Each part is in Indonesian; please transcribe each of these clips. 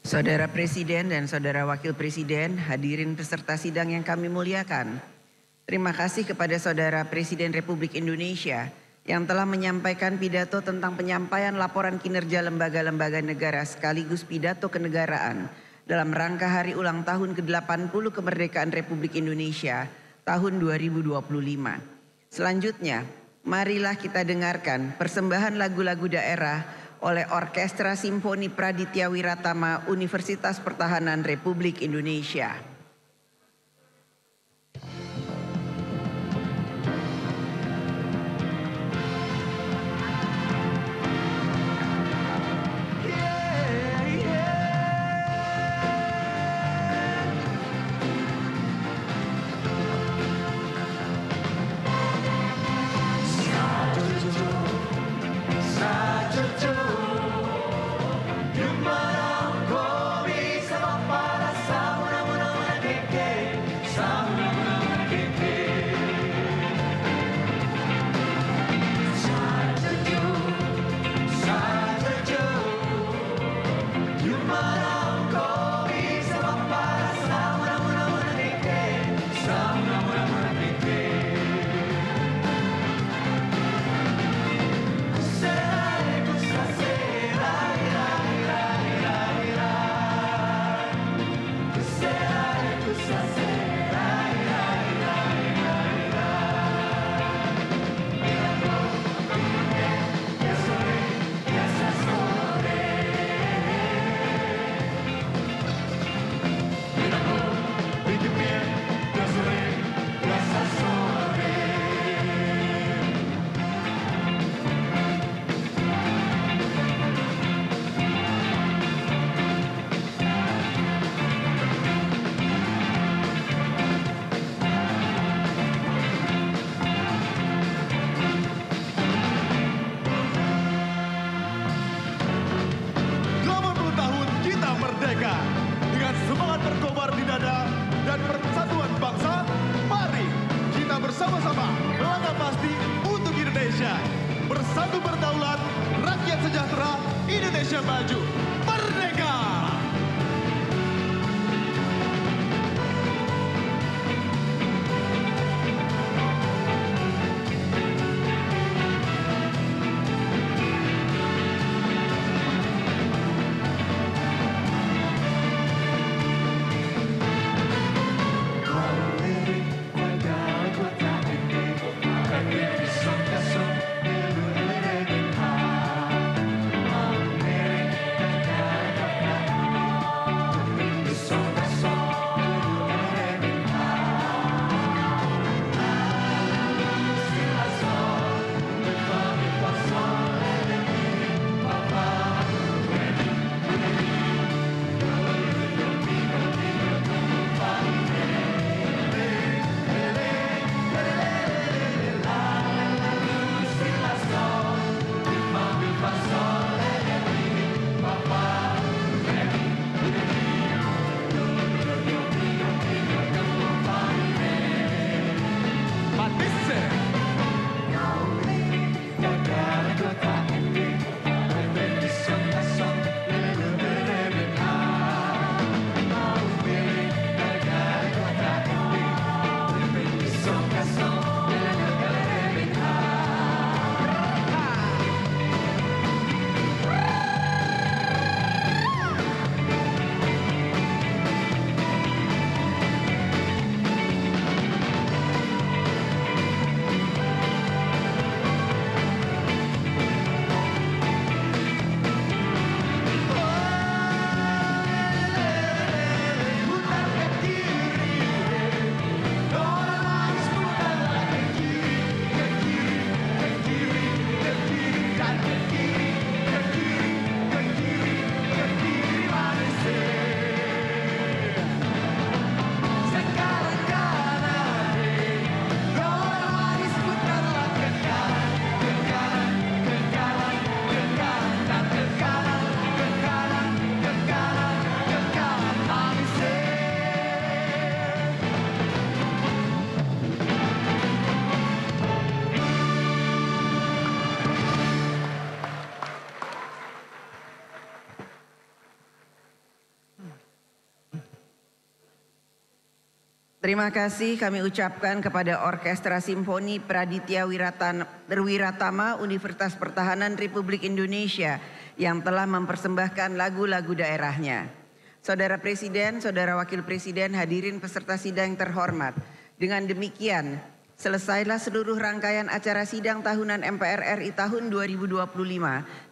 Saudara Presiden dan Saudara Wakil Presiden, hadirin peserta sidang yang kami muliakan. Terima kasih kepada Saudara Presiden Republik Indonesia yang telah menyampaikan pidato tentang penyampaian laporan kinerja lembaga-lembaga negara sekaligus pidato kenegaraan dalam rangka hari ulang tahun ke-80 kemerdekaan Republik Indonesia tahun 2025. Selanjutnya, marilah kita dengarkan persembahan lagu-lagu daerah oleh Orkestra Simfoni Praditya Wiratama Universitas Pertahanan Republik Indonesia. Dengan semangat berkobar di dada dan persatuan bangsa, mari kita bersama-sama melangkah pasti untuk Indonesia. Bersatu berdaulat, rakyat sejahtera, Indonesia maju. Merdeka! Terima kasih kami ucapkan kepada Orkestra Simfoni Praditya Wiratama Universitas Pertahanan Republik Indonesia yang telah mempersembahkan lagu-lagu daerahnya. Saudara Presiden, Saudara Wakil Presiden, hadirin peserta sidang yang terhormat. Dengan demikian, selesailah seluruh rangkaian acara sidang tahunan MPR RI tahun 2025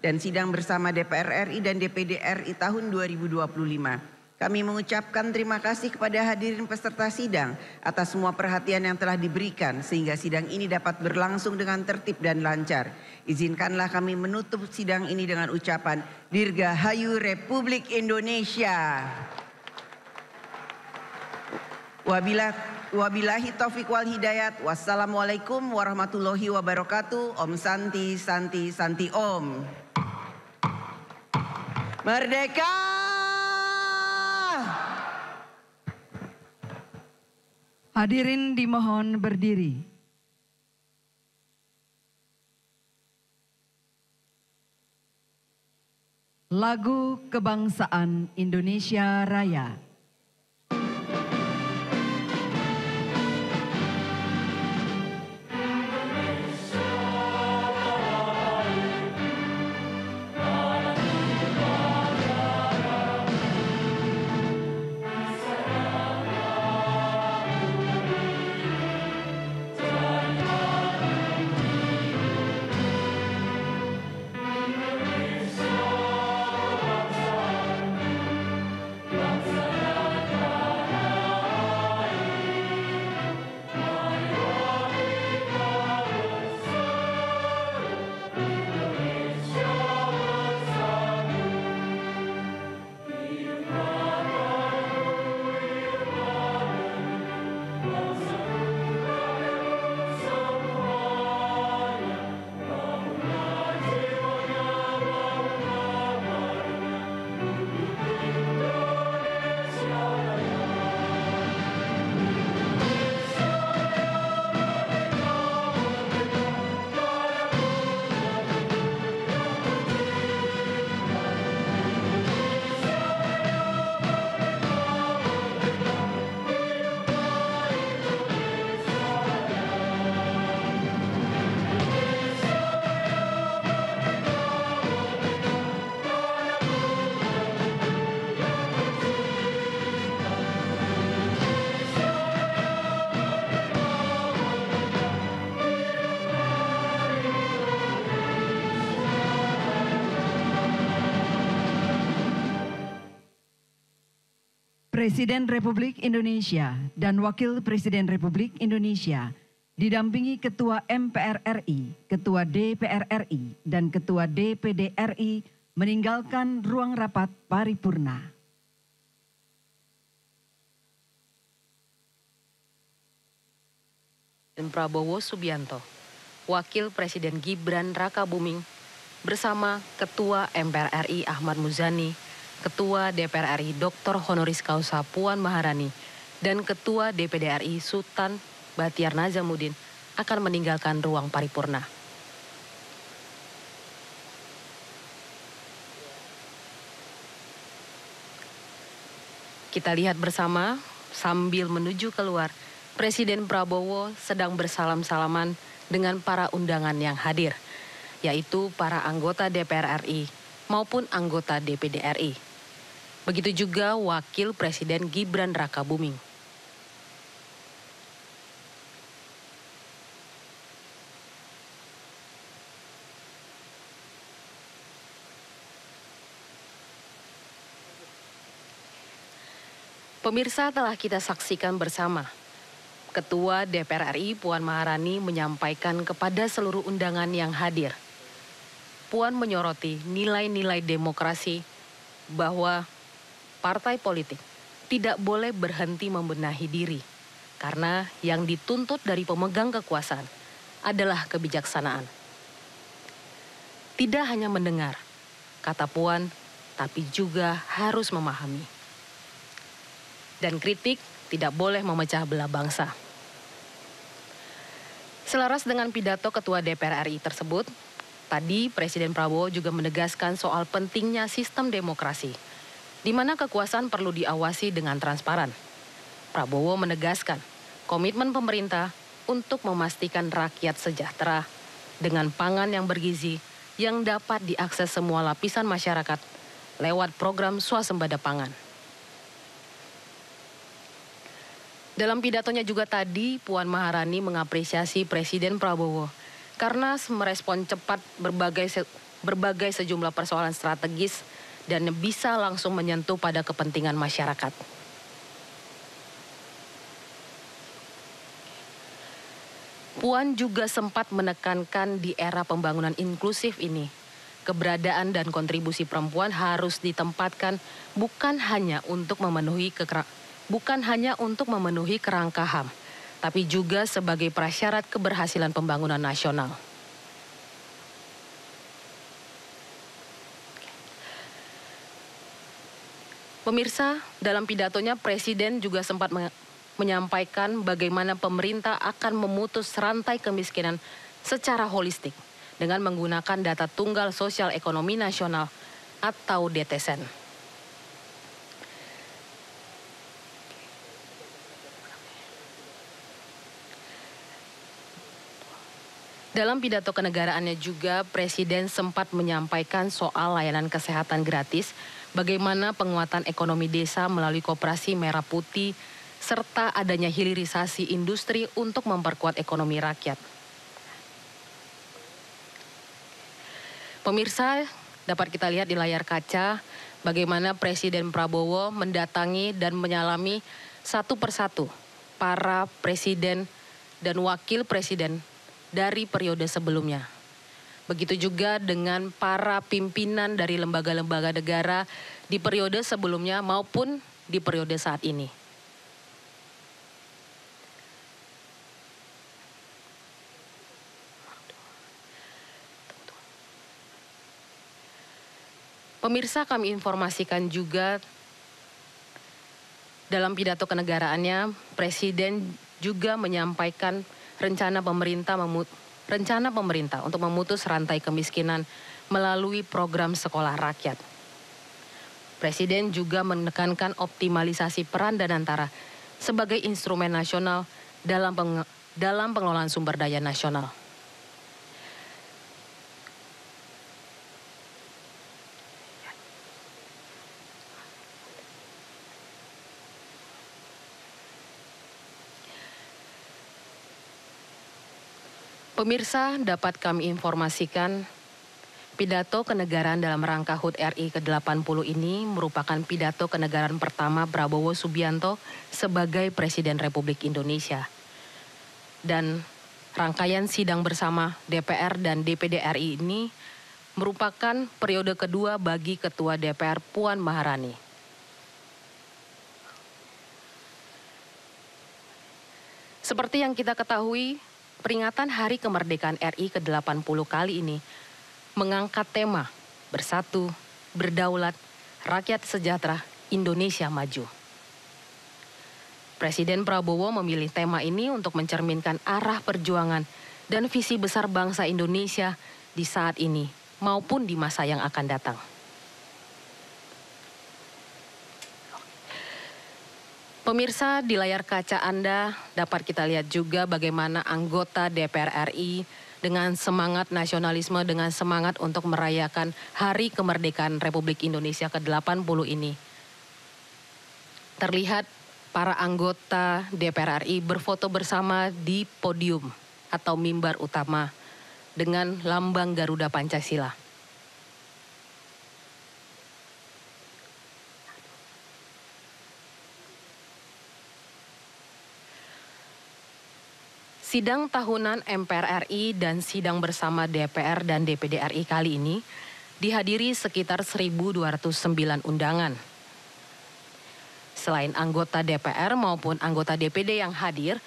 dan sidang bersama DPR RI dan DPD RI tahun 2025. Kami mengucapkan terima kasih kepada hadirin peserta sidang atas semua perhatian yang telah diberikan sehingga sidang ini dapat berlangsung dengan tertib dan lancar. Izinkanlah kami menutup sidang ini dengan ucapan Dirgahayu Republik Indonesia. Wabillahi taufiq wal hidayat. Wassalamualaikum warahmatullahi wabarakatuh. Om Santi Santi Santi Om. Merdeka! Hadirin dimohon berdiri. Lagu Kebangsaan Indonesia Raya. Presiden Republik Indonesia dan Wakil Presiden Republik Indonesia didampingi Ketua MPR RI, Ketua DPR RI, dan Ketua DPD RI meninggalkan ruang rapat paripurna. Prabowo Subianto, Wakil Presiden Gibran Rakabuming, bersama Ketua MPR RI Ahmad Muzani, Ketua DPR RI Dr. Honoris Causa Puan Maharani, dan Ketua DPD RI Sultan Batiar Nazamuddin akan meninggalkan ruang paripurna. Kita lihat bersama sambil menuju keluar, Presiden Prabowo sedang bersalam-salaman dengan para undangan yang hadir, yaitu para anggota DPR RI maupun anggota DPD RI. Begitu juga Wakil Presiden Gibran Rakabuming. Pemirsa, telah kita saksikan bersama, Ketua DPR RI Puan Maharani menyampaikan kepada seluruh undangan yang hadir. Puan menyoroti nilai-nilai demokrasi bahwa partai politik tidak boleh berhenti membenahi diri karena yang dituntut dari pemegang kekuasaan adalah kebijaksanaan. Tidak hanya mendengar, kata Puan, tapi juga harus memahami. Dan kritik tidak boleh memecah belah bangsa. Selaras dengan pidato Ketua DPR RI tersebut, tadi Presiden Prabowo juga menegaskan soal pentingnya sistem demokrasi, di mana kekuasaan perlu diawasi dengan transparan. Prabowo menegaskan komitmen pemerintah untuk memastikan rakyat sejahtera dengan pangan yang bergizi yang dapat diakses semua lapisan masyarakat lewat program swasembada pangan. Dalam pidatonya juga tadi, Puan Maharani mengapresiasi Presiden Prabowo karena merespon cepat berbagai sejumlah persoalan strategis dan bisa langsung menyentuh pada kepentingan masyarakat. Puan juga sempat menekankan di era pembangunan inklusif ini, keberadaan dan kontribusi perempuan harus ditempatkan bukan hanya untuk memenuhi kerangka HAM, tapi juga sebagai prasyarat keberhasilan pembangunan nasional. Pemirsa, dalam pidatonya Presiden juga sempat menyampaikan bagaimana pemerintah akan memutus rantai kemiskinan secara holistik dengan menggunakan data tunggal sosial ekonomi nasional atau DTSEN. Dalam pidato kenegaraannya juga, Presiden sempat menyampaikan soal layanan kesehatan gratis, bagaimana penguatan ekonomi desa melalui Koperasi Merah Putih, serta adanya hilirisasi industri untuk memperkuat ekonomi rakyat. Pemirsa, dapat kita lihat di layar kaca bagaimana Presiden Prabowo mendatangi dan menyalami satu persatu para presiden dan wakil presiden dari periode sebelumnya. Begitu juga dengan para pimpinan dari lembaga-lembaga negara di periode sebelumnya maupun di periode saat ini. Pemirsa, kami informasikan juga dalam pidato kenegaraannya, Presiden juga menyampaikan rencana pemerintah untuk memutus rantai kemiskinan melalui program sekolah rakyat. Presiden juga menekankan optimalisasi peran Danantara sebagai instrumen nasional dalam pengelolaan sumber daya nasional. Pemirsa, dapat kami informasikan pidato kenegaraan dalam rangka HUT RI ke-80 ini merupakan pidato kenegaraan pertama Prabowo Subianto sebagai Presiden Republik Indonesia. Dan rangkaian sidang bersama DPR dan DPD RI ini merupakan periode kedua bagi Ketua DPR Puan Maharani. Seperti yang kita ketahui, peringatan Hari Kemerdekaan RI ke-80 kali ini mengangkat tema Bersatu, Berdaulat, Rakyat Sejahtera, Indonesia Maju. Presiden Prabowo memilih tema ini untuk mencerminkan arah perjuangan dan visi besar bangsa Indonesia di saat ini maupun di masa yang akan datang. Pemirsa, di layar kaca Anda dapat kita lihat juga bagaimana anggota DPR RI dengan semangat nasionalisme, dengan semangat untuk merayakan Hari Kemerdekaan Republik Indonesia ke-80 ini. Terlihat para anggota DPR RI berfoto bersama di podium atau mimbar utama dengan lambang Garuda Pancasila. Sidang tahunan MPR RI dan sidang bersama DPR dan DPD RI kali ini dihadiri sekitar 1.209 undangan. Selain anggota DPR maupun anggota DPD yang hadir,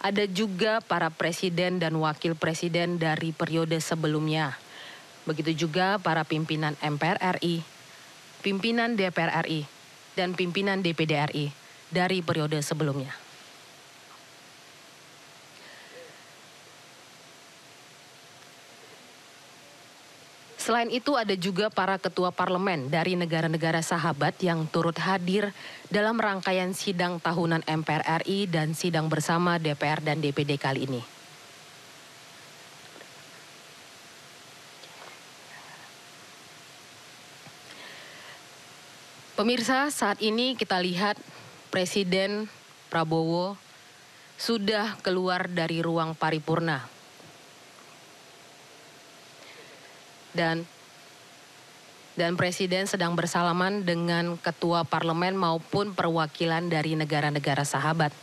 ada juga para presiden dan wakil presiden dari periode sebelumnya. Begitu juga para pimpinan MPR RI, pimpinan DPR RI, dan pimpinan DPD RI dari periode sebelumnya. Selain itu ada juga para ketua parlemen dari negara-negara sahabat yang turut hadir dalam rangkaian sidang tahunan MPR RI dan sidang bersama DPR dan DPD kali ini. Pemirsa, saat ini kita lihat Presiden Prabowo sudah keluar dari ruang paripurna. Dan Presiden sedang bersalaman dengan ketua parlemen maupun perwakilan dari negara-negara sahabat.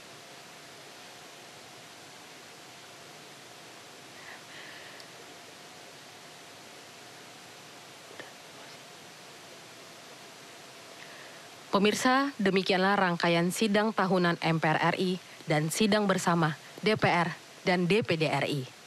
Pemirsa, demikianlah rangkaian sidang tahunan MPR RI dan sidang bersama DPR dan DPD RI.